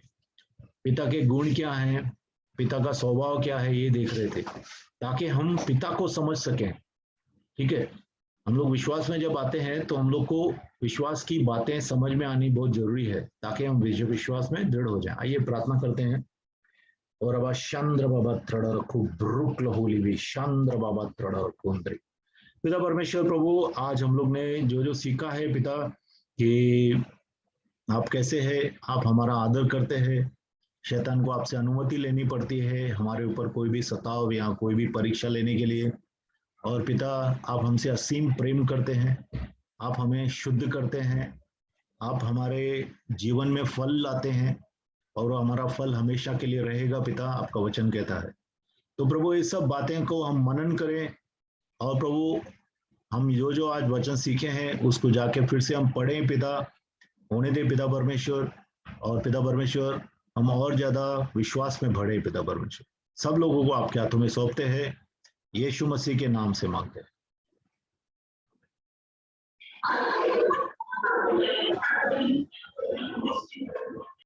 पिता के गुण क्या हैं, पिता का स्वभाव क्या है, ये देख रहे थे ताकि हम पिता को समझ सकें। ठीक है, हम लोग विश्वास में जब आते हैं तो हम लोग को विश्वास की बातें समझ में आनी बहुत जरूरी है ताकि हम विश्वास में दृढ़ हो जाएं। आइए प्रार्थना करते हैं। और अब चंद्र बाबा त्रड़ रखू ब्रुक लहोली भी चंद्र बाबा त्रड़ रखूंद्री। पिता परमेश्वर प्रभु, आज हम लोग ने जो जो सीखा है पिता, कि आप कैसे हैं, आप हमारा आदर करते हैं, शैतान को आपसे अनुमति लेनी पड़ती है हमारे ऊपर कोई भी सताव या कोई भी परीक्षा लेने के लिए। और पिता, आप हमसे असीम प्रेम करते हैं, आप हमें शुद्ध करते हैं, आप हमारे जीवन में फल लाते हैं और हमारा फल हमेशा के लिए रहेगा पिता, आपका वचन कहता है। तो प्रभु, ये सब बातें को हम मनन करें, और प्रभु हम जो जो आज वचन सीखे हैं उसको जाके फिर से हम पढ़ें पिता, होने दे पिता परमेश्वर। और पिता परमेश्वर, हम और ज्यादा विश्वास में बढ़े पिता परमेश्वर। सब लोगों को आपके हाथों में सौंपते हैं, यीशु मसीह के नाम से मांगते हैं।